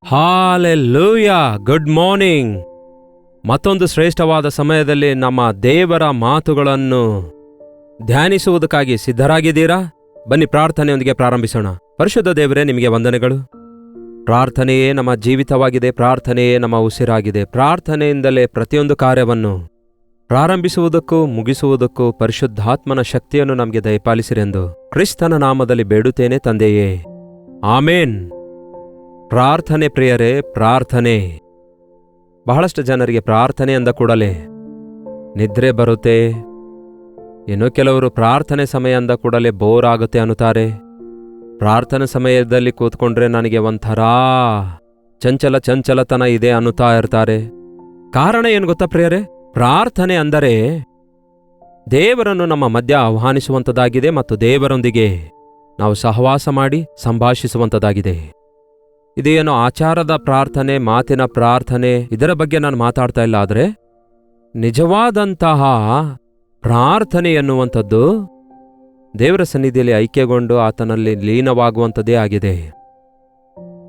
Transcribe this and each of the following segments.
Hallelujah! Good morning. ಮತ್ತೊಂದು ಶ್ರೇಷ್ಠವಾದ ಸಮಯದಲ್ಲಿ ನಮ್ಮ ದೇವರ ಮಾತುಗಳನ್ನು ಧ್ಯಾನಿಸುವುದಕ್ಕಾಗಿ ಸಿದ್ಧರಾಗಿದ್ದೀರಾ? ಬನ್ನಿ ಪ್ರಾರ್ಥನೆಯೊಂದಿಗೆ ಪ್ರಾರಂಭಿಸೋಣ. ಪರಿಶುದ್ಧ ದೇವರೇ, ನಿಮಗೆ ವಂದನೆಗಳು. ಪ್ರಾರ್ಥನೆಯೇ ನಮ್ಮ ಜೀವಿತವಾಗಿದೆ, ಪ್ರಾರ್ಥನೆಯೇ ನಮ್ಮ ಉಸಿರಾಗಿದೆ. ಪ್ರಾರ್ಥನೆಯಿಂದಲೇ ಪ್ರತಿಯೊಂದು ಕಾರ್ಯವನ್ನು ಪ್ರಾರಂಭಿಸುವುದಕ್ಕೂ ಮುಗಿಸುವುದಕ್ಕೂ ಪರಿಶುದ್ಧಾತ್ಮನ ಶಕ್ತಿಯನ್ನು ನಮಗೆ ದಯಪಾಲಿಸಿರೆಂದು ಕ್ರಿಸ್ತನ ನಾಮದಲ್ಲಿ ಬೇಡುತ್ತೇನೆ ತಂದೆಯೇ, ಆಮೇನ್. ಪ್ರಾರ್ಥನೆ ಪ್ರಿಯರೇ, ಪ್ರಾರ್ಥನೆ. ಬಹಳಷ್ಟು ಜನರಿಗೆ ಪ್ರಾರ್ಥನೆ ಅಂದ ಕೂಡಲೇ ನಿದ್ರೆ ಬರುತ್ತೆ. ಇನ್ನು ಕೆಲವರು ಪ್ರಾರ್ಥನೆ ಸಮಯ ಅಂದ ಕೂಡಲೇ ಬೋರ್ ಆಗುತ್ತೆ ಅನ್ನುತ್ತಾರೆ. ಪ್ರಾರ್ಥನೆ ಸಮಯದಲ್ಲಿ ಕೂತ್ಕೊಂಡ್ರೆ ನನಗೆ ಒಂಥರ ಚಂಚಲತನ ಇದೆ ಅನ್ನುತ್ತಾ ಇರ್ತಾರೆ. ಕಾರಣ ಏನು ಗೊತ್ತಾ ಪ್ರಿಯರೇ? ಪ್ರಾರ್ಥನೆ ಅಂದರೆ ದೇವರನ್ನು ನಮ್ಮ ಮಧ್ಯ ಆಹ್ವಾನಿಸುವಂಥದ್ದಾಗಿದೆ ಮತ್ತು ದೇವರೊಂದಿಗೆ ನಾವು ಸಹವಾಸ ಮಾಡಿ ಸಂಭಾಷಿಸುವಂಥದ್ದಾಗಿದೆ. ಇದೇನು ಆಚಾರದ ಪ್ರಾರ್ಥನೆ, ಮಾತಿನ ಪ್ರಾರ್ಥನೆ, ಇದರ ಬಗ್ಗೆ ನಾನು ಮಾತಾಡ್ತಾ ಇಲ್ಲ. ಆದರೆ ನಿಜವಾದಂತಹ ಪ್ರಾರ್ಥನೆ ಎನ್ನುವಂಥದ್ದು ದೇವರ ಸನ್ನಿಧಿಯಲ್ಲಿ ಐಕ್ಯಗೊಂಡು ಆತನಲ್ಲಿ ಲೀನವಾಗುವಂಥದ್ದೇ ಆಗಿದೆ.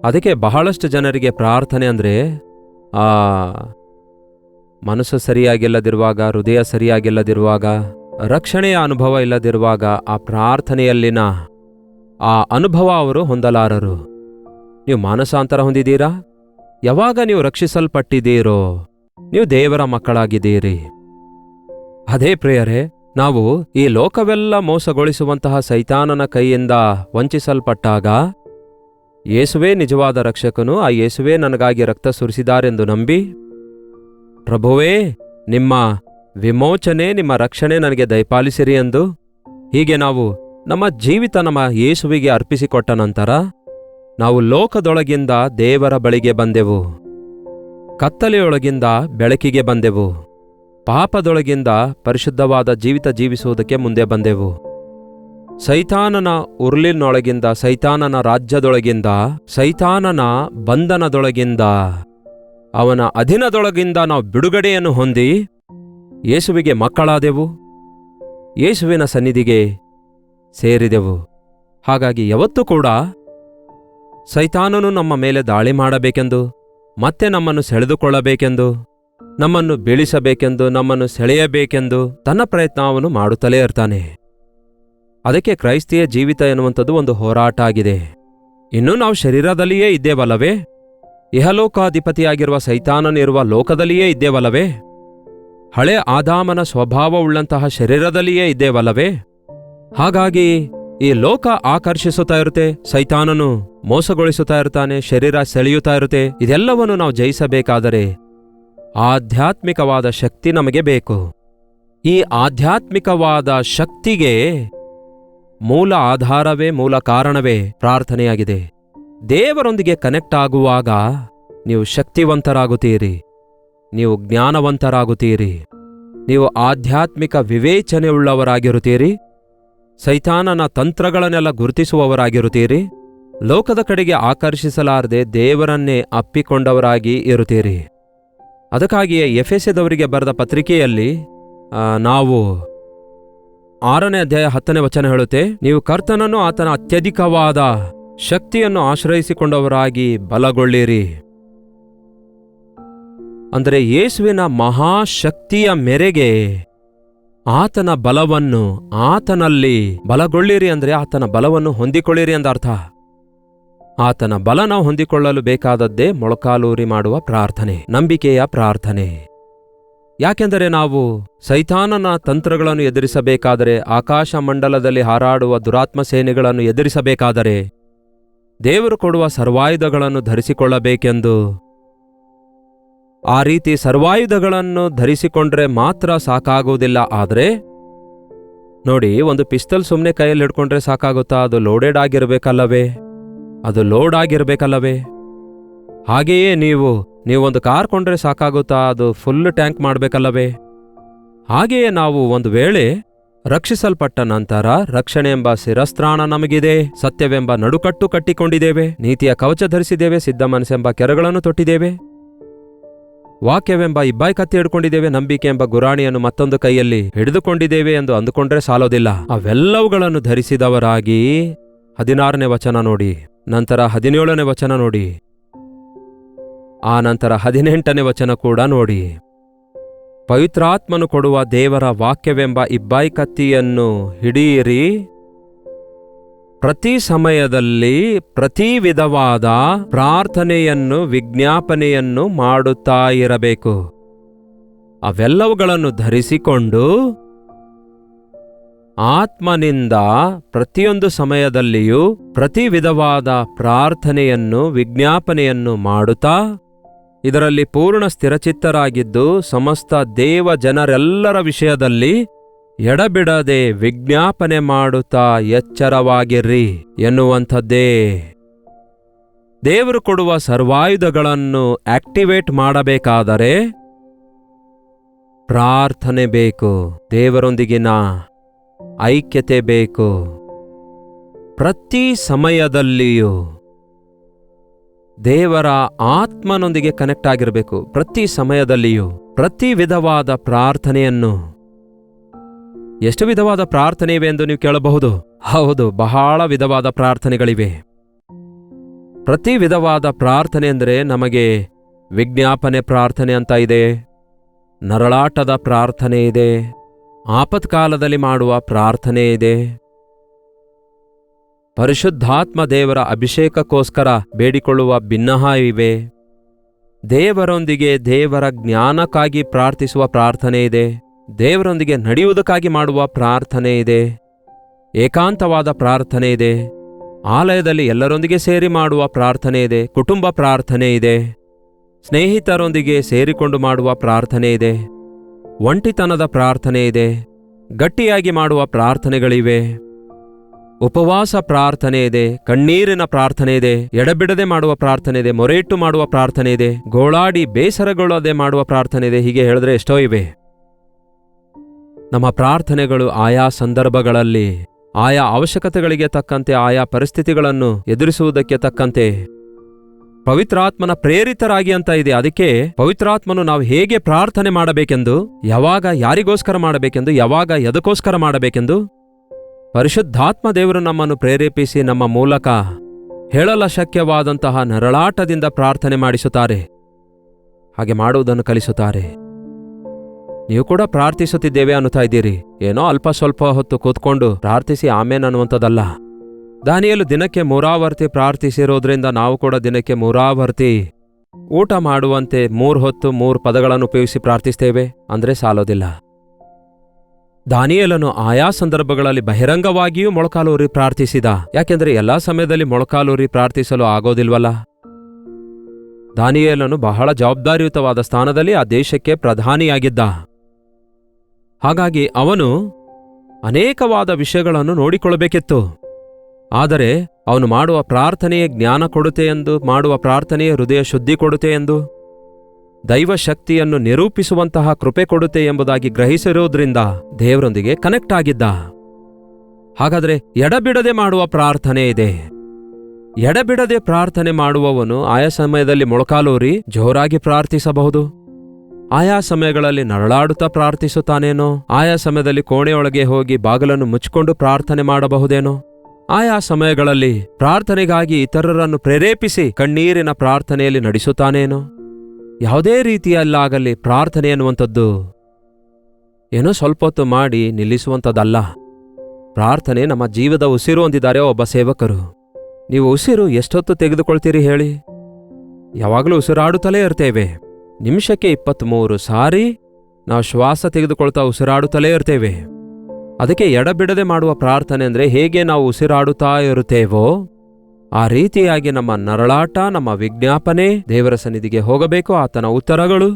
ಅದಕ್ಕೆ ಬಹಳಷ್ಟು ಜನರಿಗೆ ಪ್ರಾರ್ಥನೆ ಅಂದರೆ ಮನಸ್ಸು ಸರಿಯಾಗಿಲ್ಲದಿರುವಾಗ, ಹೃದಯ ಸರಿಯಾಗಿಲ್ಲದಿರುವಾಗ, ರಕ್ಷಣೆಯ ಅನುಭವ ಇಲ್ಲದಿರುವಾಗ ಆ ಪ್ರಾರ್ಥನೆಯಲ್ಲಿನ ಆ ಅನುಭವ ಅವರು ಹೊಂದಲಾರರು. ನೀವು ಮಾನಸಾಂತರ ಹೊಂದಿದ್ದೀರಾ? ಯಾವಾಗ ನೀವು ರಕ್ಷಿಸಲ್ಪಟ್ಟಿದ್ದೀರೋ ನೀವು ದೇವರ ಮಕ್ಕಳಾಗಿದ್ದೀರಿ. ಅದೇ ಪ್ರಿಯರೇ, ನಾವು ಈ ಲೋಕವೆಲ್ಲ ಮೋಸಗೊಳಿಸುವಂತಹ ಸೈತಾನನ ಕೈಯಿಂದ ವಂಚಿಸಲ್ಪಟ್ಟಾಗ ಯೇಸುವೇ ನಿಜವಾದ ರಕ್ಷಕನು, ಆ ಯೇಸುವೇ ನನಗಾಗಿ ರಕ್ತ ಸುರಿಸಿದಾರೆಂದು ನಂಬಿ, ಪ್ರಭುವೇ ನಿಮ್ಮ ವಿಮೋಚನೆ, ನಿಮ್ಮ ರಕ್ಷಣೆ ನನಗೆ ದಯಪಾಲಿಸಿರಿ ಎಂದು ಹೀಗೆ ನಾವು ನಮ್ಮ ಜೀವಿತ ನಮ್ಮ ಯೇಸುವಿಗೆ ಅರ್ಪಿಸಿಕೊಟ್ಟ ನಂತರ ನಾವು ಲೋಕದೊಳಗಿಂದ ದೇವರ ಬಳಿಗೆ ಬಂದೆವು, ಕತ್ತಲೆಯೊಳಗಿಂದ ಬೆಳಕಿಗೆ ಬಂದೆವು, ಪಾಪದೊಳಗಿಂದ ಪರಿಶುದ್ಧವಾದ ಜೀವಿತ ಜೀವಿಸುವುದಕ್ಕೆ ಮುಂದೆ ಬಂದೆವು. ಸೈತಾನನ ಉರುಳಿನೊಳಗಿಂದ, ಸೈತಾನನ ರಾಜ್ಯದೊಳಗಿಂದ, ಸೈತಾನನ ಬಂಧನದೊಳಗಿಂದ, ಅವನ ಅಧೀನದೊಳಗಿಂದ ನಾವು ಬಿಡುಗಡೆಯನ್ನು ಹೊಂದಿ ಯೇಸುವಿಗೆ ಮಕ್ಕಳಾದೆವು, ಯೇಸುವಿನ ಸನ್ನಿಧಿಗೆ ಸೇರಿದೆವು. ಹಾಗಾಗಿ ಯಾವತ್ತೂ ಕೂಡ ಸೈತಾನನು ನಮ್ಮ ಮೇಲೆ ದಾಳಿ ಮಾಡಬೇಕೆಂದು, ಮತ್ತೆ ನಮ್ಮನ್ನು ಸೆಳೆದುಕೊಳ್ಳಬೇಕೆಂದು, ನಮ್ಮನ್ನು ಬೀಳಿಸಬೇಕೆಂದು, ನಮ್ಮನ್ನು ಸೆಳೆಯಬೇಕೆಂದು ತನ್ನ ಪ್ರಯತ್ನ ಅವನು ಮಾಡುತ್ತಲೇ ಇರ್ತಾನೆ. ಅದಕ್ಕೆ ಕ್ರೈಸ್ತಿಯ ಜೀವಿತ ಎನ್ನುವಂಥದ್ದು ಒಂದು ಹೋರಾಟ ಆಗಿದೆ. ಇನ್ನೂ ನಾವು ಶರೀರದಲ್ಲಿಯೇ ಇದ್ದೇವಲ್ಲವೇ? ಇಹಲೋಕಾಧಿಪತಿಯಾಗಿರುವ ಸೈತಾನನಿರುವ ಲೋಕದಲ್ಲಿಯೇ ಇದ್ದೇವಲ್ಲವೇ? ಹಳೆ ಆದಾಮನ ಸ್ವಭಾವವುಳ್ಳಂತಹ ಶರೀರದಲ್ಲಿಯೇ ಇದ್ದೇವಲ್ಲವೇ? ಹಾಗಾಗಿ ಈ ಲೋಕ ಆಕರ್ಷಿಸುತ್ತಾ ಇರುತ್ತೆ, ಸೈತಾನನು ಮೋಸಗೊಳಿಸುತ್ತಾ ಇರ್ತಾನೆ, ಶರೀರ ಸೆಳೆಯುತ್ತಾ ಇರುತ್ತೆ. ಇದೆಲ್ಲವನ್ನು ನಾವು ಜಯಿಸಬೇಕಾದರೆ ಆಧ್ಯಾತ್ಮಿಕವಾದ ಶಕ್ತಿ ನಮಗೆ ಬೇಕು. ಈ ಆಧ್ಯಾತ್ಮಿಕವಾದ ಶಕ್ತಿಗೆ ಮೂಲ ಆಧಾರವೇ, ಮೂಲ ಕಾರಣವೇ ಪ್ರಾರ್ಥನೆಯಾಗಿದೆ. ದೇವರೊಂದಿಗೆ ಕನೆಕ್ಟ್ ಆಗುವಾಗ ನೀವು ಶಕ್ತಿವಂತರಾಗುತ್ತೀರಿ, ನೀವು ಜ್ಞಾನವಂತರಾಗುತ್ತೀರಿ, ನೀವು ಆಧ್ಯಾತ್ಮಿಕ ವಿವೇಚನೆಯುಳ್ಳವರಾಗಿರುತ್ತೀರಿ, ಸೈತಾನನ ತಂತ್ರಗಳನ್ನೆಲ್ಲ ಗುರುತಿಸುವವರಾಗಿರುತ್ತೀರಿ, ಲೋಕದ ಕಡೆಗೆ ಆಕರ್ಷಿಸಲಾರದೆ ದೇವರನ್ನೇ ಅಪ್ಪಿಕೊಂಡವರಾಗಿ ಇರುತ್ತೀರಿ. ಅದಕ್ಕಾಗಿಯೇ ಎಫೆಸದವರಿಗೆ ಬರೆದ ಪತ್ರಿಕೆಯಲ್ಲಿ ನಾವು 6ನೇ ಅಧ್ಯಾಯ 10ನೇ ವಚನ ಹೇಳುತ್ತೆ, ನೀವು ಕರ್ತನನ್ನು ಆತನ ಅತ್ಯಧಿಕವಾದ ಶಕ್ತಿಯನ್ನು ಆಶ್ರಯಿಸಿಕೊಂಡವರಾಗಿ ಬಲಗೊಳ್ಳಿರಿ. ಅಂದರೆ ಯೇಸುವಿನ ಮಹಾಶಕ್ತಿಯ ಮೇರೆಗೆ ಆತನ ಬಲವನ್ನು, ಆತನಲ್ಲಿ ಬಲಗೊಳ್ಳಿರಿ ಅಂದರೆ ಆತನ ಬಲವನ್ನು ಹೊಂದಿಕೊಳ್ಳಿರಿ ಎಂದರ್ಥ. ಆತನ ಬಲ ನಾವು ಹೊಂದಿಕೊಳ್ಳಲು ಬೇಕಾದದ್ದೇ ಮೊಳಕಾಲೂರಿ ಮಾಡುವ ಪ್ರಾರ್ಥನೆ, ನಂಬಿಕೆಯ ಪ್ರಾರ್ಥನೆ. ಯಾಕೆಂದರೆ ನಾವು ಸೈತಾನನ ತಂತ್ರಗಳನ್ನು ಎದುರಿಸಬೇಕಾದರೆ, ಆಕಾಶ ಮಂಡಲದಲ್ಲಿ ಹಾರಾಡುವ ದುರಾತ್ಮ ಸೇನೆಗಳನ್ನು ಎದುರಿಸಬೇಕಾದರೆ ದೇವರು ಕೊಡುವ ಸರ್ವಾಯುಧಗಳನ್ನು ಧರಿಸಿಕೊಳ್ಳಬೇಕೆಂದು, ಆ ರೀತಿ ಸರ್ವಾಯುಧಗಳನ್ನು ಧರಿಸಿಕೊಂಡ್ರೆ ಮಾತ್ರ ಸಾಕಾಗುವುದಿಲ್ಲ. ಆದರೆ ನೋಡಿ, ಒಂದು ಪಿಸ್ತಲ್ ಸುಮ್ಮನೆ ಕೈಯಲ್ಲಿ ಹಿಡ್ಕೊಂಡ್ರೆ ಸಾಕಾಗುತ್ತಾ? ಅದು ಲೋಡೆಡ್ ಆಗಿರಬೇಕಲ್ಲವೇ? ಅದು ಲೋಡ್ ಆಗಿರಬೇಕಲ್ಲವೇ? ಹಾಗೆಯೇ ನೀವೊಂದು ಕಾರ್ ಕೊಂಡ್ರೆ ಸಾಕಾಗುತ್ತಾ? ಅದು ಫುಲ್ ಟ್ಯಾಂಕ್ ಮಾಡಬೇಕಲ್ಲವೇ? ಹಾಗೆಯೇ ನಾವು ಒಂದು ವೇಳೆ ರಕ್ಷಿಸಲ್ಪಟ್ಟ ನಂತರ ರಕ್ಷಣೆ ಎಂಬ ಶಿರಸ್ತ್ರಾಣ ನಮಗಿದೆ, ಸತ್ಯವೆಂಬ ನಡುಕಟ್ಟು ಕಟ್ಟಿಕೊಂಡಿದ್ದೇವೆ, ನೀತಿಯ ಕವಚ ಧರಿಸಿದ್ದೇವೆ, ಸಿದ್ಧ ಮನಸ್ಸೆಂಬ ಕೆರಗಳನ್ನು ತೊಟ್ಟಿದ್ದೇವೆ, ವಾಕ್ಯವೆಂಬ ಇಬ್ಬಾಯಿ ಕತ್ತಿ ಹಿಡ್ಕೊಂಡಿದ್ದೇವೆ, ನಂಬಿಕೆ ಎಂಬ ಗುರಾಣಿಯನ್ನು ಮತ್ತೊಂದು ಕೈಯಲ್ಲಿ ಹಿಡಿದುಕೊಂಡಿದ್ದೇವೆ ಎಂದು ಅಂದುಕೊಂಡ್ರೆ ಸಾಲೋದಿಲ್ಲ. ಅವೆಲ್ಲವುಗಳನ್ನು ಧರಿಸಿದವರಾಗಿ 16ನೇ ವಚನ ನೋಡಿ, ನಂತರ 17ನೇ ವಚನ ನೋಡಿ, ಆ ನಂತರ 18ನೇ ವಚನ ಕೂಡ ನೋಡಿ. ಪವಿತ್ರಾತ್ಮನು ಕೊಡುವ ದೇವರ ವಾಕ್ಯವೆಂಬ ಇಬ್ಬಾಯಿ ಕತ್ತಿಯನ್ನು ಹಿಡಿಯಿರಿ, ಪ್ರತಿ ಸಮಯದಲ್ಲಿ ಪ್ರತಿ ವಿಧವಾದ ಪ್ರಾರ್ಥನೆಯನ್ನು ವಿಜ್ಞಾಪನೆಯನ್ನು ಮಾಡುತ್ತಾ ಇರಬೇಕು. ಅವೆಲ್ಲವುಗಳನ್ನು ಧರಿಸಿಕೊಂಡು ಆತ್ಮನಿಂದ ಪ್ರತಿಯೊಂದು ಸಮಯದಲ್ಲಿಯೂ ಪ್ರತಿ ವಿಧವಾದ ಪ್ರಾರ್ಥನೆಯನ್ನು ವಿಜ್ಞಾಪನೆಯನ್ನು ಮಾಡುತ್ತಾ ಇದರಲ್ಲಿ ಪೂರ್ಣ ಸ್ಥಿರಚಿತ್ತರಾಗಿದ್ದು ಸಮಸ್ತ ದೇವ ಜನರೆಲ್ಲರ ವಿಷಯದಲ್ಲಿ ಎಡಬಿಡದೆ ವಿಜ್ಞಾಪನೆ ಮಾಡುತ್ತಾ ಎಚ್ಚರವಾಗಿರ್ರಿ ಎನ್ನುವಂಥದ್ದೇ. ದೇವರು ಕೊಡುವ ಸರ್ವಾಯುಧಗಳನ್ನು ಆಕ್ಟಿವೇಟ್ ಮಾಡಬೇಕಾದರೆ ಪ್ರಾರ್ಥನೆ ಬೇಕು, ದೇವರೊಂದಿಗಿನ ಐಕ್ಯತೆ ಬೇಕು. ಪ್ರತಿ ಸಮಯದಲ್ಲಿಯೂ ದೇವರ ಆತ್ಮನೊಂದಿಗೆ ಕನೆಕ್ಟ್ ಆಗಿರಬೇಕು. ಪ್ರತಿ ಸಮಯದಲ್ಲಿಯೂ ಪ್ರತಿ ವಿಧವಾದ ಪ್ರಾರ್ಥನೆಯನ್ನು. ಎಷ್ಟು ವಿಧವಾದ ಪ್ರಾರ್ಥನೆ ಇವೆ ಎಂದು ನೀವು ಕೇಳಬಹುದು. ಹೌದು, ಬಹಳ ವಿಧವಾದ ಪ್ರಾರ್ಥನೆಗಳಿವೆ. ಪ್ರತಿ ವಿಧವಾದ ಪ್ರಾರ್ಥನೆ ಅಂದರೆ ನಮಗೆ ವಿಜ್ಞಾಪನೆ ಪ್ರಾರ್ಥನೆ ಅಂತ ಇದೆ, ನರಳಾಟದ ಪ್ರಾರ್ಥನೆ ಇದೆ, ಆಪತ್ಕಾಲದಲ್ಲಿ ಮಾಡುವ ಪ್ರಾರ್ಥನೆ ಇದೆ, ಪರಿಶುದ್ಧಾತ್ಮ ದೇವರ ಅಭಿಷೇಕಕ್ಕೋಸ್ಕರ ಬೇಡಿಕೊಳ್ಳುವ ಭಿನ್ನಹ ಇವೆ, ದೇವರೊಂದಿಗೆ ದೇವರ ಜ್ಞಾನಕ್ಕಾಗಿ ಪ್ರಾರ್ಥಿಸುವ ಪ್ರಾರ್ಥನೆ ಇದೆ, ದೇವರೊಂದಿಗೆ ನಡೆಯುವುದಕ್ಕಾಗಿ ಮಾಡುವ ಪ್ರಾರ್ಥನೆ ಇದೆ, ಏಕಾಂತವಾದ ಪ್ರಾರ್ಥನೆ ಇದೆ, ಆಲಯದಲ್ಲಿ ಎಲ್ಲರೊಂದಿಗೆ ಸೇರಿ ಮಾಡುವ ಪ್ರಾರ್ಥನೆ ಇದೆ, ಕುಟುಂಬ ಪ್ರಾರ್ಥನೆ ಇದೆ, ಸ್ನೇಹಿತರೊಂದಿಗೆ ಸೇರಿಕೊಂಡು ಮಾಡುವ ಪ್ರಾರ್ಥನೆ ಇದೆ, ಒಂಟಿತನದ ಪ್ರಾರ್ಥನೆ ಇದೆ, ಗಟ್ಟಿಯಾಗಿ ಮಾಡುವ ಪ್ರಾರ್ಥನೆಗಳಿವೆ, ಉಪವಾಸ ಪ್ರಾರ್ಥನೆ ಇದೆ, ಕಣ್ಣೀರಿನ ಪ್ರಾರ್ಥನೆ ಇದೆ, ಎಡಬಿಡದೆ ಮಾಡುವ ಪ್ರಾರ್ಥನೆ ಇದೆ, ಮೊರೆಯಿಟ್ಟು ಮಾಡುವ ಪ್ರಾರ್ಥನೆ ಇದೆ, ಗೋಳಾಡಿ ಬೇಸರಗೊಳ್ಳದೆ ಮಾಡುವ ಪ್ರಾರ್ಥನೆ ಇದೆ. ಹೀಗೆ ಹೇಳಿದ್ರೆ ಎಷ್ಟೋ ಇವೆ. ನಮ್ಮ ಪ್ರಾರ್ಥನೆಗಳು ಆಯಾ ಸಂದರ್ಭಗಳಲ್ಲಿ ಆಯಾ ಅವಶ್ಯಕತೆಗಳಿಗೆ ತಕ್ಕಂತೆ ಆಯಾ ಪರಿಸ್ಥಿತಿಗಳನ್ನು ಎದುರಿಸುವುದಕ್ಕೆ ತಕ್ಕಂತೆ ಪವಿತ್ರಾತ್ಮನ ಪ್ರೇರಿತರಾಗಿ ಅಂತ ಇದೆ. ಅದಕ್ಕೆ ಪವಿತ್ರಾತ್ಮನು ನಾವು ಹೇಗೆ ಪ್ರಾರ್ಥನೆ ಮಾಡಬೇಕೆಂದು, ಯಾವಾಗ ಯಾರಿಗೋಸ್ಕರ ಮಾಡಬೇಕೆಂದು, ಯಾವಾಗ ಎದಕ್ಕೋಸ್ಕರ ಮಾಡಬೇಕೆಂದು ಪರಿಶುದ್ಧಾತ್ಮ ದೇವರು ನಮ್ಮನ್ನು ಪ್ರೇರೇಪಿಸಿ ನಮ್ಮ ಮೂಲಕ ಹೇಳಲ ಶಕ್ಯವಾದಂತಹ ನರಳಾಟದಿಂದ ಪ್ರಾರ್ಥನೆ ಮಾಡಿಸುತ್ತಾರೆ. ಹಾಗೆ ಮಾಡುವುದನ್ನು ಕಲಿಸುತ್ತಾರೆ. ನೀವು ಕೂಡ ಪ್ರಾರ್ಥಿಸುತ್ತಿದ್ದೇವೆ ಅನ್ನುತ್ತಾ ಇದ್ದೀರಿ. ಏನೋ ಅಲ್ಪ ಸ್ವಲ್ಪ ಹೊತ್ತು ಕೂತ್ಕೊಂಡು ಪ್ರಾರ್ಥಿಸಿ ಆಮೇನ್ ಅನ್ನುವಂಥದ್ದಲ್ಲ. ದಾನಿಯೇಲು ದಿನಕ್ಕೆ 3 ಆವರ್ತಿ ಪ್ರಾರ್ಥಿಸಿರೋದ್ರಿಂದ ನಾವು ಕೂಡ ದಿನಕ್ಕೆ 3 ಆವರ್ತಿ ಊಟ ಮಾಡುವಂತೆ 3 ಹೊತ್ತು 3 ಪದಗಳನ್ನು ಉಪಯೋಗಿಸಿ ಪ್ರಾರ್ಥಿಸ್ತೇವೆ ಅಂದ್ರೆ ಸಾಲೋದಿಲ್ಲ. ದಾನಿಯೇಲನು ಆಯಾ ಸಂದರ್ಭಗಳಲ್ಲಿ ಬಹಿರಂಗವಾಗಿಯೂ ಮೊಳಕಾಲೂರಿ ಪ್ರಾರ್ಥಿಸಿದ. ಯಾಕೆಂದ್ರೆ ಎಲ್ಲಾ ಸಮಯದಲ್ಲಿ ಮೊಳಕಾಲೂರಿ ಪ್ರಾರ್ಥಿಸಲು ಆಗೋದಿಲ್ವಲ್ಲ. ದಾನಿಯೇಲನು ಬಹಳ ಜವಾಬ್ದಾರಿಯುತವಾದ ಸ್ಥಾನದಲ್ಲಿ ಆ ದೇಶಕ್ಕೆ ಪ್ರಧಾನಿಯಾಗಿದ್ದ. ಹಾಗಾಗಿ ಅವನು ಅನೇಕವಾದ ವಿಷಯಗಳನ್ನು ನೋಡಿಕೊಳ್ಳಬೇಕಿತ್ತು. ಆದರೆ ಅವನು ಮಾಡುವ ಪ್ರಾರ್ಥನೆಯೇ ಜ್ಞಾನ ಕೊಡುತ್ತೆ ಎಂದು, ಮಾಡುವ ಪ್ರಾರ್ಥನೆಯೇ ಹೃದಯ ಶುದ್ಧಿ ಕೊಡುತ್ತೆ ಎಂದು, ದೈವ ಶಕ್ತಿಯನ್ನು ನಿರೂಪಿಸುವಂತಹ ಕೃಪೆ ಕೊಡುತ್ತೆ ಎಂಬುದಾಗಿ ಗ್ರಹಿಸಿರುವುದರಿಂದ ದೇವರೊಂದಿಗೆ ಕನೆಕ್ಟ್ ಆಗಿದ್ದ. ಹಾಗಾದರೆ ಎಡಬಿಡದೆ ಮಾಡುವ ಪ್ರಾರ್ಥನೆ ಇದೆ. ಎಡಬಿಡದೆ ಪ್ರಾರ್ಥನೆ ಮಾಡುವವನು ಆಯಾ ಸಮಯದಲ್ಲಿ ಮೊಳಕಾಲೂರಿ ಜೋರಾಗಿ ಪ್ರಾರ್ಥಿಸಬಹುದು, ಆಯಾ ಸಮಯಗಳಲ್ಲಿ ನರಳಾಡುತ್ತಾ ಪ್ರಾರ್ಥಿಸುತ್ತಾನೇನೋ, ಆಯಾ ಸಮಯದಲ್ಲಿ ಕೋಣೆಯೊಳಗೆ ಹೋಗಿ ಬಾಗಿಲನ್ನು ಮುಚ್ಚಿಕೊಂಡು ಪ್ರಾರ್ಥನೆ ಮಾಡಬಹುದೇನೋ, ಆಯಾ ಸಮಯಗಳಲ್ಲಿ ಪ್ರಾರ್ಥನೆಗಾಗಿ ಇತರರನ್ನು ಪ್ರೇರೇಪಿಸಿ ಕಣ್ಣೀರಿನ ಪ್ರಾರ್ಥನೆಯಲ್ಲಿ ನಡೆಸುತ್ತಾನೇನೋ. ಯಾವುದೇ ರೀತಿಯಲ್ಲಾಗಲಿ ಪ್ರಾರ್ಥನೆ ಎನ್ನುವಂಥದ್ದು ಏನೋ ಸ್ವಲ್ಪ ಹೊತ್ತು ಮಾಡಿ ನಿಲ್ಲಿಸುವಂಥದ್ದಲ್ಲ. ಪ್ರಾರ್ಥನೆ ನಮ್ಮ ಜೀವದ ಉಸಿರು ಹೊಂದಿದ್ದಾರೆ ಒಬ್ಬ ಸೇವಕರು. ನೀವು ಉಸಿರು ಎಷ್ಟೊತ್ತು ತೆಗೆದುಕೊಳ್ತೀರಿ ಹೇಳಿ? ಯಾವಾಗಲೂ ಉಸಿರಾಡುತ್ತಲೇ ಇರ್ತೇವೆ. ನಿಮಿಷಕ್ಕೆ 23 ಸಾರಿ ನಾವು ಶ್ವಾಸ ತೆಗೆದುಕೊಳ್ತಾ ಉಸಿರಾಡುತ್ತಲೇ ಇರ್ತೇವೆ. ಅದಕ್ಕೆ ಎಡಬಿಡದೆ ಮಾಡುವ ಪ್ರಾರ್ಥನೆ ಅಂದರೆ ಹೇಗೆ ನಾವು ಉಸಿರಾಡುತ್ತಾ ಇರುತ್ತೇವೋ ಆ ರೀತಿಯಾಗಿ ನಮ್ಮ ನರಳಾಟ, ನಮ್ಮ ವಿಜ್ಞಾಪನೆ ದೇವರ ಸನ್ನಿಧಿಗೆ ಹೋಗಬೇಕು. ಆತನ ಉತ್ತರಗಳು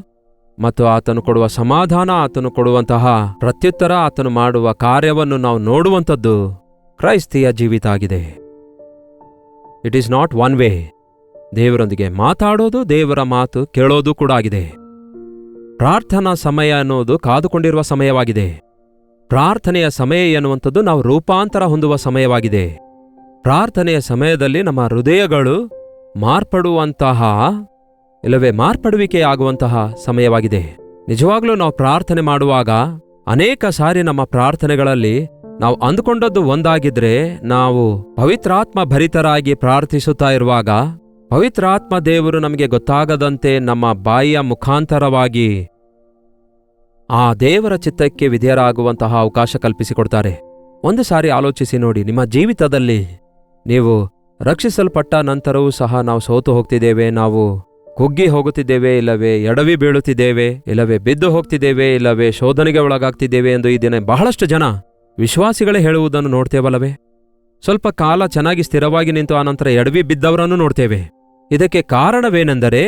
ಮತ್ತು ಆತನು ಕೊಡುವ ಸಮಾಧಾನ, ಆತನು ಕೊಡುವಂತಹ ಪ್ರತ್ಯುತ್ತರ, ಆತನು ಮಾಡುವ ಕಾರ್ಯವನ್ನು ನಾವು ನೋಡುವಂಥದ್ದು ಕ್ರೈಸ್ತಿಯ ಜೀವಿತ ಆಗಿದೆ. It is not one way. ದೇವರೊಂದಿಗೆ ಮಾತಾಡೋದು, ದೇವರ ಮಾತು ಕೇಳೋದು ಕೂಡ ಆಗಿದೆ. ಪ್ರಾರ್ಥನಾ ಸಮಯ ಅನ್ನೋದು ಕಾದುಕೊಂಡಿರುವ ಸಮಯವಾಗಿದೆ. ಪ್ರಾರ್ಥನೆಯ ಸಮಯ ಎನ್ನುವಂಥದ್ದು ನಾವು ರೂಪಾಂತರ ಹೊಂದುವ ಸಮಯವಾಗಿದೆ. ಪ್ರಾರ್ಥನೆಯ ಸಮಯದಲ್ಲಿ ನಮ್ಮ ಹೃದಯಗಳು ಮಾರ್ಪಡುವಂತಹ, ಇಲ್ಲವೇ ಮಾರ್ಪಡುವಿಕೆಯಾಗುವಂತಹ ಸಮಯವಾಗಿದೆ. ನಿಜವಾಗ್ಲೂ ನಾವು ಪ್ರಾರ್ಥನೆ ಮಾಡುವಾಗ ಅನೇಕ ಸಾರಿ ನಮ್ಮ ಪ್ರಾರ್ಥನೆಗಳಲ್ಲಿ ನಾವು ಅಂದುಕೊಂಡದ್ದು ಒಂದಾಗಿದ್ರೆ, ನಾವು ಪವಿತ್ರಾತ್ಮ ಭರಿತರಾಗಿ ಪ್ರಾರ್ಥಿಸುತ್ತಾ ಇರುವಾಗ ಪವಿತ್ರಾತ್ಮ ದೇವರು ನಮಗೆ ಗೊತ್ತಾಗದಂತೆ ನಮ್ಮ ಬಾಯಿಯ ಮುಖಾಂತರವಾಗಿ ಆ ದೇವರ ಚಿತ್ತಕ್ಕೆ ವಿಧೇಯರಾಗುವಂತಹ ಅವಕಾಶ ಕಲ್ಪಿಸಿಕೊಡ್ತಾರೆ. ಒಂದು ಸಾರಿ ಆಲೋಚಿಸಿ ನೋಡಿ, ನಿಮ್ಮ ಜೀವಿತದಲ್ಲಿ ನೀವು ರಕ್ಷಿಸಲ್ಪಟ್ಟ ನಂತರವೂ ಸಹ ನಾವು ಸೋತು ಹೋಗ್ತಿದ್ದೇವೆ, ನಾವು ಕುಗ್ಗಿ ಹೋಗುತ್ತಿದ್ದೇವೆ, ಇಲ್ಲವೇ ಎಡವಿ ಬೀಳುತ್ತಿದ್ದೇವೆ, ಇಲ್ಲವೇ ಬಿದ್ದು ಹೋಗ್ತಿದ್ದೇವೆ, ಇಲ್ಲವೇ ಶೋಧನೆಗೆ ಒಳಗಾಗ್ತಿದ್ದೇವೆ ಎಂದು ಈ ದಿನ ಬಹಳಷ್ಟು ಜನ ವಿಶ್ವಾಸಿಗಳೇ ಹೇಳುವುದನ್ನು ನೋಡ್ತೇವಲ್ಲವೇ? ಸ್ವಲ್ಪ ಕಾಲ ಚೆನ್ನಾಗಿ ಸ್ಥಿರವಾಗಿ ನಿಂತು ಆನಂತರ ಎಡವಿ ಬಿದ್ದವರನ್ನು ನೋಡ್ತೇವೆ. ಇದಕ್ಕೆ ಕಾರಣವೇನೆಂದರೆ,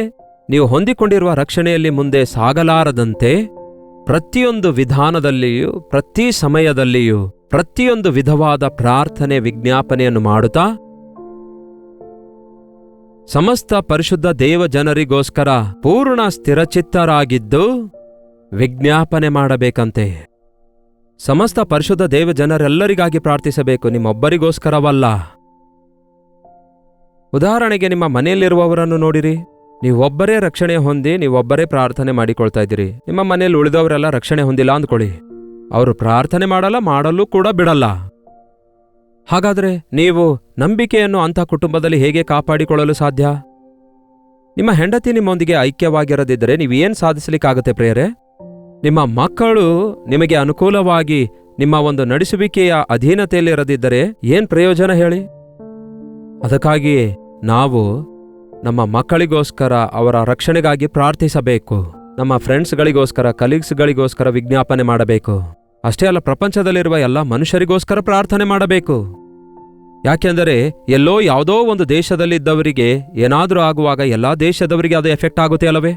ನೀವು ಹೊಂದಿಕೊಂಡಿರುವ ರಕ್ಷಣೆಯಲ್ಲಿ ಮುಂದೆ ಸಾಗಲಾರದಂತೆ ಪ್ರತಿಯೊಂದು ವಿಧಾನದಲ್ಲಿಯೂ ಪ್ರತಿ ಸಮಯದಲ್ಲಿಯೂ ಪ್ರತಿಯೊಂದು ವಿಧವಾದ ಪ್ರಾರ್ಥನೆ ವಿಜ್ಞಾಪನೆಯನ್ನು ಮಾಡುತ್ತಾ ಸಮಸ್ತ ಪರಿಶುದ್ಧ ದೇವ ಜನರಿಗೋಸ್ಕರ ಪೂರ್ಣ ಸ್ಥಿರಚಿತ್ತರಾಗಿದ್ದು ವಿಜ್ಞಾಪನೆ ಮಾಡಬೇಕಂತೆ. ಸಮಸ್ತ ಪರಿಶುದ್ಧ ದೇವ ಜನರೆಲ್ಲರಿಗಾಗಿ ಪ್ರಾರ್ಥಿಸಬೇಕು, ನಿಮ್ಮೊಬ್ಬರಿಗೋಸ್ಕರವಲ್ಲ. ಉದಾಹರಣೆಗೆ ನಿಮ್ಮ ಮನೆಯಲ್ಲಿರುವವರನ್ನು ನೋಡಿರಿ. ನೀವೊಬ್ಬರೇ ರಕ್ಷಣೆ ಹೊಂದಿ ನೀವೊಬ್ಬರೇ ಪ್ರಾರ್ಥನೆ ಮಾಡಿಕೊಳ್ತಾ ಇದ್ದೀರಿ. ನಿಮ್ಮ ಮನೆಯಲ್ಲಿ ಉಳಿದವರೆಲ್ಲ ರಕ್ಷಣೆ ಹೊಂದಿಲ್ಲ ಅಂದ್ಕೊಳ್ಳಿ. ಅವರು ಪ್ರಾರ್ಥನೆ ಮಾಡಲು ಕೂಡ ಬಿಡಲ್ಲ. ಹಾಗಾದರೆ ನೀವು ನಂಬಿಕೆಯನ್ನು ಅಂಥ ಕುಟುಂಬದಲ್ಲಿ ಹೇಗೆ ಕಾಪಾಡಿಕೊಳ್ಳಲು ಸಾಧ್ಯ? ನಿಮ್ಮ ಹೆಂಡತಿ ನಿಮ್ಮೊಂದಿಗೆ ಐಕ್ಯವಾಗಿರದಿದ್ದರೆ ನೀವೇನು ಸಾಧಿಸಲಿಕ್ಕಾಗುತ್ತೆ ಪ್ರಿಯರೇ? ನಿಮ್ಮ ಮಕ್ಕಳು ನಿಮಗೆ ಅನುಕೂಲವಾಗಿ ನಿಮ್ಮ ಒಂದು ನಡೆಸುವಿಕೆಯ ಅಧೀನತೆಯಲ್ಲಿರದಿದ್ದರೆ ಏನ್ ಪ್ರಯೋಜನ ಹೇಳಿ? ಅದಕ್ಕಾಗಿಯೇ ನಾವು ನಮ್ಮ ಮಕ್ಕಳಿಗೋಸ್ಕರ ಅವರ ರಕ್ಷಣೆಗಾಗಿ ಪ್ರಾರ್ಥಿಸಬೇಕು. ನಮ್ಮ ಫ್ರೆಂಡ್ಸ್ಗಳಿಗೋಸ್ಕರ, ಕಲೀಗ್ಸ್ಗಳಿಗೋಸ್ಕರ ವಿಜ್ಞಾಪನೆ ಮಾಡಬೇಕು. ಅಷ್ಟೇ ಅಲ್ಲ, ಪ್ರಪಂಚದಲ್ಲಿರುವ ಎಲ್ಲ ಮನುಷ್ಯರಿಗೋಸ್ಕರ ಪ್ರಾರ್ಥನೆ ಮಾಡಬೇಕು. ಯಾಕೆಂದರೆ ಎಲ್ಲೋ ಯಾವುದೋ ಒಂದು ದೇಶದಲ್ಲಿದ್ದವರಿಗೆ ಏನಾದರೂ ಆಗುವಾಗ ಎಲ್ಲ ದೇಶದವರಿಗೆ ಅದು ಎಫೆಕ್ಟ್ ಆಗುತ್ತೆ ಅಲ್ಲವೇ?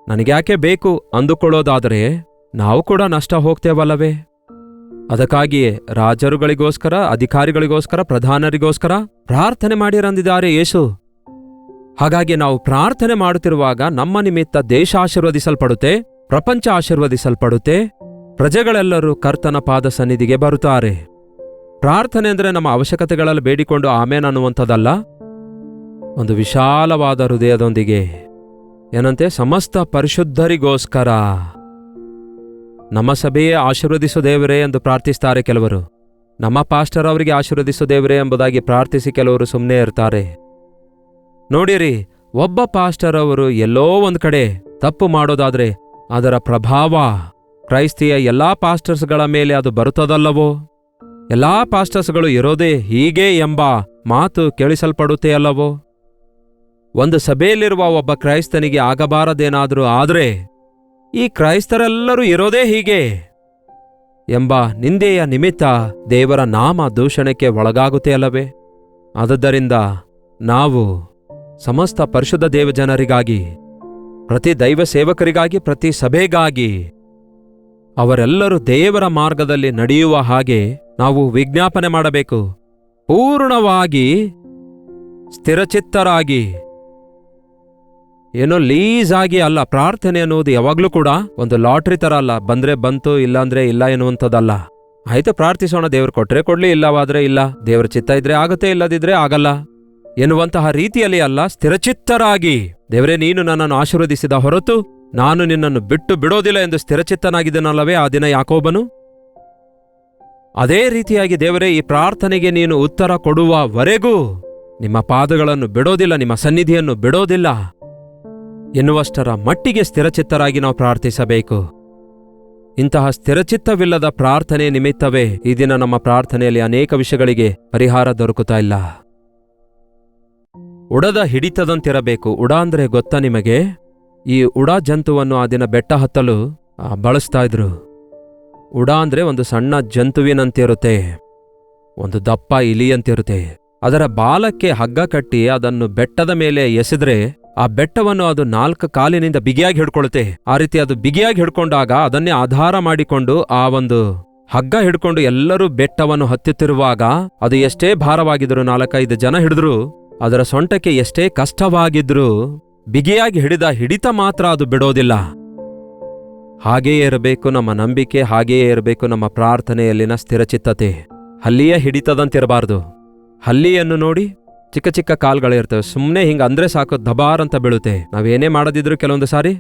ನನಗ್ಯಾಕೆ ಬೇಕು ಅಂದುಕೊಳ್ಳೋದಾದರೆ ನಾವು ಕೂಡ ನಷ್ಟ ಹೋಗ್ತೇವಲ್ಲವೇ? ಅದಕ್ಕಾಗಿಯೇ ರಾಜರುಗಳಿಗೋಸ್ಕರ, ಅಧಿಕಾರಿಗಳಿಗೋಸ್ಕರ, ಪ್ರಧಾನರಿಗೋಸ್ಕರ ಪ್ರಾರ್ಥನೆ ಮಾಡಿರಂದಿದ್ದಾರೆ ಯೇಸು. ಹಾಗಾಗಿ ನಾವು ಪ್ರಾರ್ಥನೆ ಮಾಡುತ್ತಿರುವಾಗ ನಮ್ಮ ನಿಮಿತ್ತ ದೇಶ ಆಶೀರ್ವದಿಸಲ್ಪಡುತ್ತೆ, ಪ್ರಪಂಚ ಆಶೀರ್ವದಿಸಲ್ಪಡುತ್ತೆ, ಪ್ರಜೆಗಳೆಲ್ಲರೂ ಕರ್ತನ ಪಾದ ಸನ್ನಿಧಿಗೆ ಬರುತ್ತಾರೆ. ಪ್ರಾರ್ಥನೆ ಅಂದರೆ ನಮ್ಮ ಅವಶ್ಯಕತೆಗಳಲ್ಲಿ ಬೇಡಿಕೊಂಡು ಆಮೇನ್ ಅನ್ನುವಂಥದ್ದಲ್ಲ. ಒಂದು ವಿಶಾಲವಾದ ಹೃದಯದೊಂದಿಗೆ ಏನಂತೆ, ಸಮಸ್ತ ಪರಿಶುದ್ಧರಿಗೋಸ್ಕರ ನಮ್ಮ ಸಭೆಯೇ ಆಶೀರ್ವದಿಸು ದೇವರೇ ಎಂದು ಪ್ರಾರ್ಥಿಸ್ತಾರೆ ಕೆಲವರು. ನಮ್ಮ ಪಾಸ್ಟರ್ ಅವರಿಗೆ ಆಶೀರ್ವದಿಸು ದೇವರೇ ಎಂಬುದಾಗಿ ಪ್ರಾರ್ಥಿಸಿ ಕೆಲವರು ಸುಮ್ಮನೆ ಇರ್ತಾರೆ. ನೋಡಿರಿ, ಒಬ್ಬ ಪಾಸ್ಟರ್ ಅವರು ಎಲ್ಲೋ ಒಂದು ಕಡೆ ತಪ್ಪು ಮಾಡೋದಾದ್ರೆ ಅದರ ಪ್ರಭಾವ ಕ್ರೈಸ್ತಿಯ ಎಲ್ಲಾ ಪಾಸ್ಟರ್ಸ್ಗಳ ಮೇಲೆ ಅದು ಬರುತ್ತದಲ್ಲವೋ? ಎಲ್ಲಾ ಪಾಸ್ಟರ್ಸ್ಗಳು ಇರೋದೇ ಹೀಗೆ ಎಂಬ ಮಾತು ಕೇಳಿಸಲ್ಪಡುತ್ತೆ ಅಲ್ಲವೋ? ಒಂದು ಸಭೆಯಲ್ಲಿರುವ ಒಬ್ಬ ಕ್ರೈಸ್ತನಿಗೆ ಆಗಬಾರದೇನಾದರೂ ಆದರೆ ಈ ಕ್ರೈಸ್ತರೆಲ್ಲರೂ ಇರೋದೇ ಹೀಗೆ ಎಂಬ ನಿಂದೆಯ ನಿಮಿತ್ತ ದೇವರ ನಾಮ ದೂಷಣೆಗೆ ಒಳಗಾಗುತ್ತೆ ಅಲ್ಲವೇ? ಆದುದರಿಂದ ನಾವು ಸಮಸ್ತ ಪರಿಶುದ್ಧ ದೇವ ಜನರಿಗಾಗಿ, ಪ್ರತಿ ದೈವ ಸೇವಕರಿಗಾಗಿ, ಪ್ರತಿ ಸಭೆಗಾಗಿ, ಅವರೆಲ್ಲರೂ ದೇವರ ಮಾರ್ಗದಲ್ಲಿ ನಡೆಯುವ ಹಾಗೆ ನಾವು ವಿಜ್ಞಾಪನೆ ಮಾಡಬೇಕು. ಪೂರ್ಣವಾಗಿ ಸ್ಥಿರಚಿತ್ತರಾಗಿ, ಏನೋ ಲೀಸಾಗಿ ಅಲ್ಲ. ಪ್ರಾರ್ಥನೆ ಅನ್ನುವುದು ಯಾವಾಗ್ಲೂ ಕೂಡ ಒಂದು ಲಾಟ್ರಿ ತರ ಅಲ್ಲ, ಬಂದ್ರೆ ಬಂತು ಇಲ್ಲಾಂದ್ರೆ ಇಲ್ಲ ಎನ್ನುವಂಥದ್ದಲ್ಲ. ಆಯ್ತು, ಪ್ರಾರ್ಥಿಸೋಣ, ದೇವ್ರು ಕೊಟ್ರೆ ಕೊಡ್ಲಿ, ಇಲ್ಲವಾದ್ರೆ ಇಲ್ಲ, ದೇವ್ರ ಚಿತ್ತ ಇದ್ರೆ ಆಗುತ್ತೆ, ಇಲ್ಲದಿದ್ರೆ ಆಗಲ್ಲ ಎನ್ನುವಂತಹ ರೀತಿಯಲ್ಲಿ ಅಲ್ಲ. ಸ್ಥಿರಚಿತ್ತರಾಗಿ, ದೇವರೇ ನೀನು ನನ್ನನ್ನು ಆಶೀರ್ವದಿಸಿದ ಹೊರತು ನಾನು ನಿನ್ನನ್ನು ಬಿಟ್ಟು ಬಿಡೋದಿಲ್ಲ ಎಂದು ಸ್ಥಿರಚಿತ್ತನಾಗಿದ್ದನಲ್ಲವೇ ಆ ದಿನ ಯಾಕೋಬನು? ಅದೇ ರೀತಿಯಾಗಿ ದೇವರೇ, ಈ ಪ್ರಾರ್ಥನೆಗೆ ನೀನು ಉತ್ತರ ಕೊಡುವವರೆಗೂ ನಿಮ್ಮ ಪಾದಗಳನ್ನು ಬಿಡೋದಿಲ್ಲ, ನಿಮ್ಮ ಸನ್ನಿಧಿಯನ್ನು ಬಿಡೋದಿಲ್ಲ ಎನ್ನುವಷ್ಟರ ಮಟ್ಟಿಗೆ ಸ್ಥಿರಚಿತ್ತರಾಗಿ ನಾವು ಪ್ರಾರ್ಥಿಸಬೇಕು. ಇಂತಹ ಸ್ಥಿರಚಿತ್ತವಿಲ್ಲದ ಪ್ರಾರ್ಥನೆ ನಿಮಿತ್ತವೇ ಈ ದಿನ ನಮ್ಮ ಪ್ರಾರ್ಥನೆಯಲ್ಲಿ ಅನೇಕ ವಿಷಯಗಳಿಗೆ ಪರಿಹಾರ ದೊರಕುತ್ತಾ ಇಲ್ಲ. ಉಡದ ಹಿಡಿತದಂತಿರಬೇಕು. ಉಡ ಅಂದ್ರೆ ಗೊತ್ತಾ ನಿಮಗೆ? ಈ ಉಡ ಜಂತುವನ್ನು ಆ ದಿನ ಬೆಟ್ಟ ಹತ್ತಲು ಬಳಸ್ತಾ ಇದ್ರು. ಉಡ ಅಂದ್ರೆ ಒಂದು ಸಣ್ಣ ಜಂತುವಿನಂತಿರುತ್ತೆ, ಒಂದು ದಪ್ಪ ಇಲಿಯಂತಿರುತ್ತೆ. ಅದರ ಬಾಲಕ್ಕೆ ಹಗ್ಗ ಕಟ್ಟಿ ಅದನ್ನು ಬೆಟ್ಟದ ಮೇಲೆ ಎಸೆದ್ರೆ ಆ ಬೆಟ್ಟವನ್ನು ಅದು 4 ಕಾಲಿನಿಂದ ಬಿಗಿಯಾಗಿ ಹಿಡ್ಕೊಳ್ಳುತ್ತೆ. ಆ ರೀತಿ ಅದು ಬಿಗಿಯಾಗಿ ಹಿಡ್ಕೊಂಡಾಗ ಅದನ್ನೇ ಆಧಾರ ಮಾಡಿಕೊಂಡು ಆ ಒಂದು ಹಗ್ಗ ಹಿಡ್ಕೊಂಡು ಎಲ್ಲರೂ ಬೆಟ್ಟವನ್ನು ಹತ್ತುತ್ತಿರುವಾಗ ಅದು ಎಷ್ಟೇ ಭಾರವಾಗಿದ್ರು, 4-5 ಜನ ಹಿಡಿದ್ರು, ಅದರ ಸೊಂಟಕ್ಕೆ ಎಷ್ಟೇ ಕಷ್ಟವಾಗಿದ್ರೂ ಬಿಗಿಯಾಗಿ ಹಿಡಿದ ಹಿಡಿತ ಮಾತ್ರ ಅದು ಬಿಡೋದಿಲ್ಲ. ಹಾಗೆಯೇ ಇರಬೇಕು ನಮ್ಮ ನಂಬಿಕೆ, ಹಾಗೆಯೇ ಇರಬೇಕು ನಮ್ಮ ಪ್ರಾರ್ಥನೆಯಲ್ಲಿನ ಸ್ಥಿರಚಿತ್ತತೆ. ಹಲ್ಲಿಯ ಹಿಡಿತದಂತಿರಬಾರ್ದು. ಹಲ್ಲಿಯನ್ನು ನೋಡಿ, ಚಿಕ್ಕ ಚಿಕ್ಕ ಕಾಲ್ಗಳಿರ್ತವೆ, ಸುಮ್ಮನೆ ಹಿಂಗೆ ಅಂದ್ರೆ ಸಾಕು, ಧಬಾರ್ ಅಂತ ಬೀಳುತ್ತೆ. ನಾವೇನೇ ಮಾಡದಿದ್ರು ಕೆಲವೊಂದು ಸಾರಿ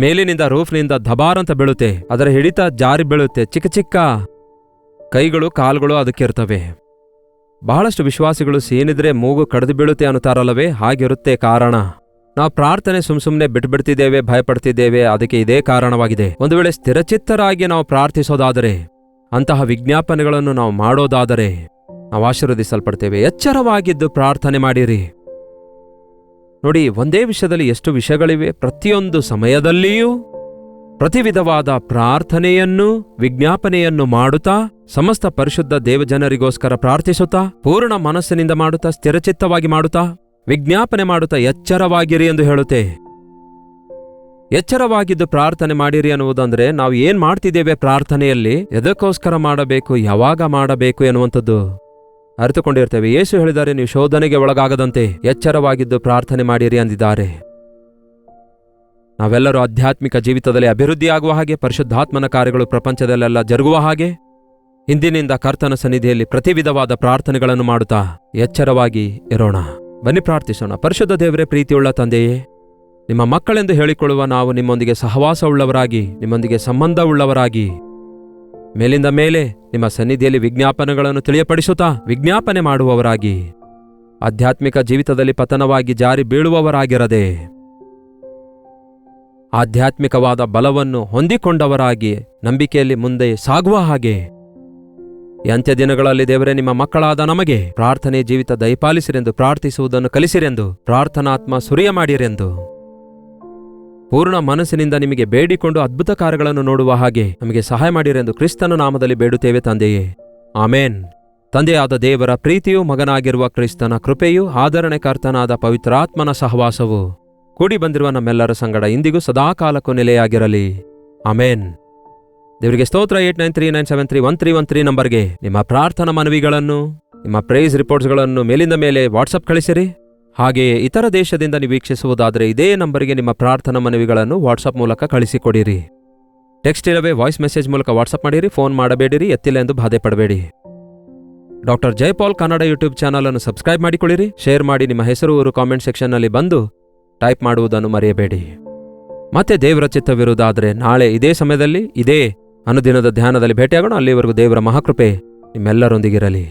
ಮೇಲಿನಿಂದ ರೂಫ್ನಿಂದ ಧಬಾರ್ ಅಂತ ಬೀಳುತ್ತೆ. ಅದರ ಹಿಡಿತ ಜಾರಿ ಬೀಳುತ್ತೆ. ಚಿಕ್ಕ ಚಿಕ್ಕ ಕೈಗಳು ಕಾಲ್ಗಳು ಅದಕ್ಕಿರ್ತವೆ. ಬಹಳಷ್ಟು ವಿಶ್ವಾಸಿಗಳು ಸೀನಿದ್ರೆ ಮೂಗು ಕಡಿದು ಬೀಳುತ್ತೆ ಅನ್ನುತ್ತಾರಲ್ಲವೇ, ಹಾಗಿರುತ್ತೆ ಕಾರಣ. ನಾವು ಪ್ರಾರ್ಥನೆ ಸುಮ್ಸುಮ್ನೆ ಬಿಟ್ಬಿಡ್ತಿದ್ದೇವೆ, ಭಯಪಡ್ತಿದ್ದೇವೆ. ಅದಕ್ಕೆ ಇದೇ ಕಾರಣವಾಗಿದೆ. ಒಂದು ವೇಳೆ ಸ್ಥಿರಚಿತ್ತರಾಗಿ ನಾವು ಪ್ರಾರ್ಥಿಸೋದಾದರೆ, ಅಂತಹ ವಿಜ್ಞಾಪನೆಗಳನ್ನು ನಾವು ಮಾಡೋದಾದರೆ ನಾವು ಆಶೀರ್ವದಿಸಲ್ಪಡ್ತೇವೆ. ಎಚ್ಚರವಾಗಿದ್ದು ಪ್ರಾರ್ಥನೆ ಮಾಡಿರಿ. ನೋಡಿ, ಒಂದೇ ವಿಷಯದಲ್ಲಿ ಎಷ್ಟು ವಿಷಯಗಳಿವೆ. ಪ್ರತಿಯೊಂದು ಸಮಯದಲ್ಲಿಯೂ ಪ್ರತಿ ವಿಧವಾದ ಪ್ರಾರ್ಥನೆಯನ್ನು, ವಿಜ್ಞಾಪನೆಯನ್ನು ಮಾಡುತ್ತಾ, ಸಮಸ್ತ ಪರಿಶುದ್ಧ ದೇವಜನರಿಗೋಸ್ಕರ ಪ್ರಾರ್ಥಿಸುತ್ತಾ, ಪೂರ್ಣ ಮನಸ್ಸಿನಿಂದ ಮಾಡುತ್ತಾ, ಸ್ಥಿರಚಿತ್ತವಾಗಿ ಮಾಡುತ್ತಾ, ವಿಜ್ಞಾಪನೆ ಮಾಡುತ್ತಾ ಎಚ್ಚರವಾಗಿರಿ ಎಂದು ಹೇಳುತ್ತೆ. ಎಚ್ಚರವಾಗಿದ್ದು ಪ್ರಾರ್ಥನೆ ಮಾಡಿರಿ ಅನ್ನುವುದಂದ್ರೆ ನಾವು ಏನ್ ಮಾಡ್ತಿದ್ದೇವೆ ಪ್ರಾರ್ಥನೆಯಲ್ಲಿ, ಎದಕ್ಕೋಸ್ಕರ ಮಾಡಬೇಕು, ಯಾವಾಗ ಮಾಡಬೇಕು ಎನ್ನುವಂಥದ್ದು ಅರಿತುಕೊಂಡಿರ್ತೇವೆ. ಯೇಸು ಹೇಳಿದ್ದಾರೆ, ನೀವು ಶೋಧನೆಗೆ ಒಳಗಾಗದಂತೆ ಎಚ್ಚರವಾಗಿದ್ದು ಪ್ರಾರ್ಥನೆ ಮಾಡಿರಿ ಅಂದಿದ್ದಾರೆ. ನಾವೆಲ್ಲರೂ ಆಧ್ಯಾತ್ಮಿಕ ಜೀವಿತದಲ್ಲಿ ಅಭಿವೃದ್ಧಿಯಾಗುವ ಹಾಗೆ, ಪರಿಶುದ್ಧಾತ್ಮನ ಕಾರ್ಯಗಳು ಪ್ರಪಂಚದಲ್ಲೆಲ್ಲ ಜರುಗುವ ಹಾಗೆ, ಇಂದಿನಿಂದ ಕರ್ತನ ಸನ್ನಿಧಿಯಲ್ಲಿ ಪ್ರತಿ ವಿಧವಾದ ಪ್ರಾರ್ಥನೆಗಳನ್ನು ಮಾಡುತ್ತಾ ಎಚ್ಚರವಾಗಿ ಇರೋಣ. ಬನ್ನಿ ಪ್ರಾರ್ಥಿಸೋಣ. ಪರಿಶುದ್ಧ ದೇವರೇ, ಪ್ರೀತಿಯುಳ್ಳ ತಂದೆಯೇ, ನಿಮ್ಮ ಮಕ್ಕಳೆಂದು ಹೇಳಿಕೊಳ್ಳುವ ನಾವು ನಿಮ್ಮೊಂದಿಗೆ ಸಹವಾಸವುಳ್ಳವರಾಗಿ, ನಿಮ್ಮೊಂದಿಗೆ ಸಂಬಂಧವುಳ್ಳವರಾಗಿ, ಮೇಲಿಂದ ಮೇಲೆ ನಿಮ್ಮ ಸನ್ನಿಧಿಯಲ್ಲಿ ವಿಜ್ಞಾಪನೆಗಳನ್ನು ತಿಳಿಯಪಡಿಸುತ್ತಾ ವಿಜ್ಞಾಪನೆ ಮಾಡುವವರಾಗಿ, ಆಧ್ಯಾತ್ಮಿಕ ಜೀವಿತದಲ್ಲಿ ಪತನವಾಗಿ ಜಾರಿ ಬೀಳುವವರಾಗಿರದೆ, ಆಧ್ಯಾತ್ಮಿಕವಾದ ಬಲವನ್ನು ಹೊಂದಿಕೊಂಡವರಾಗಿ ನಂಬಿಕೆಯಲ್ಲಿ ಮುಂದೆ ಸಾಗುವ ಹಾಗೆ, ಈ ಅಂತ್ಯ ದಿನಗಳಲ್ಲಿ ದೇವರೇ, ನಿಮ್ಮ ಮಕ್ಕಳಾದ ನಮಗೆ ಪ್ರಾರ್ಥನೆ ಜೀವಿತ ದಯಪಾಲಿಸಿರೆಂದು ಪ್ರಾರ್ಥಿಸುವುದನ್ನು ಕಲಿಸಿರೆಂದು, ಪ್ರಾರ್ಥನಾತ್ಮ ಸುರಿಯ ಮಾಡಿರೆಂದು, ಪೂರ್ಣ ಮನಸ್ಸಿನಿಂದ ನಿಮಗೆ ಬೇಡಿಕೊಂಡು ಅದ್ಭುತ ಕಾರ್ಯಗಳನ್ನು ನೋಡುವ ಹಾಗೆ ನಮಗೆ ಸಹಾಯ ಮಾಡಿರೆಂದು ಕ್ರಿಸ್ತನ ನಾಮದಲ್ಲಿ ಬೇಡುತ್ತೇವೆ ತಂದೆಯೇ, ಆಮೇನ್. ತಂದೆಯಾದ ದೇವರ ಪ್ರೀತಿಯೂ, ಮಗನಾಗಿರುವ ಕ್ರಿಸ್ತನ ಕೃಪೆಯೂ, ಆದರಣೆಕರ್ತನಾದ ಪವಿತ್ರಾತ್ಮನ ಸಹವಾಸವು ಕೂಡಿ ಬಂದಿರುವ ನಮ್ಮೆಲ್ಲರ ಸಂಗಡ ಇಂದಿಗೂ ಸದಾಕಾಲಕ್ಕೂ ನೆಲೆಯಾಗಿರಲಿ. ಆಮೇನ್. ದೇವರಿಗೆ ಸ್ತೋತ್ರ. 8939731313 ನಂಬರ್ಗೆ ನಿಮ್ಮ ಪ್ರಾರ್ಥನಾ ಮನವಿಗಳನ್ನು, ನಿಮ್ಮ ಪ್ರೈಸ್ ರಿಪೋರ್ಟ್ಸ್ಗಳನ್ನು ಮೇಲಿಂದ ಮೇಲೆ ವಾಟ್ಸಪ್ ಕಳಿಸಿರಿ. ಹಾಗೆಯೇ ಇತರ ದೇಶದಿಂದ ನೀವು ವೀಕ್ಷಿಸುವುದಾದರೆ ಇದೇ ನಂಬರಿಗೆ ನಿಮ್ಮ ಪ್ರಾರ್ಥನಾ ಮನವಿಗಳನ್ನು ವಾಟ್ಸಪ್ ಮೂಲಕ ಕಳಿಸಿಕೊಡಿರಿ. ಟೆಕ್ಸ್ಟ್ ಇಲ್ಲವೇ ವಾಯ್ಸ್ ಮೆಸೇಜ್ ಮೂಲಕ ವಾಟ್ಸಪ್ ಮಾಡಿರಿ. ಫೋನ್ ಮಾಡಬೇಡಿರಿ, ಎತ್ತಿಲ್ಲ ಎಂದು ಬಾಧೆ ಪಡಬೇಡಿ. Doctor Jayapal Kannada YouTube channel ಅನ್ನು ಸಬ್ಸ್ಕ್ರೈಬ್ ಮಾಡಿಕೊಳ್ಳಿರಿ. ಶೇರ್ ಮಾಡಿ. ನಿಮ್ಮ ಹೆಸರು ಊರು ಕಾಮೆಂಟ್ ಸೆಕ್ಷನ್ನಲ್ಲಿ ಬಂದು ಟೈಪ್ ಮಾಡುವುದನ್ನು ಮರೆಯಬೇಡಿ. ಮತ್ತೆ ದೇವರ ಚಿತ್ತವಿರುವುದಾದರೆ ನಾಳೆ ಇದೇ ಸಮಯದಲ್ಲಿ ಇದೇ ಅನುದಿನದ ಧ್ಯಾನದಲ್ಲಿ ಭೇಟಿಯಾಗೋಣ. ಅಲ್ಲಿವರೆಗೂ ದೇವರ ಮಹಾಕೃಪೆ ನಿಮ್ಮೆಲ್ಲರೊಂದಿಗಿರಲಿ.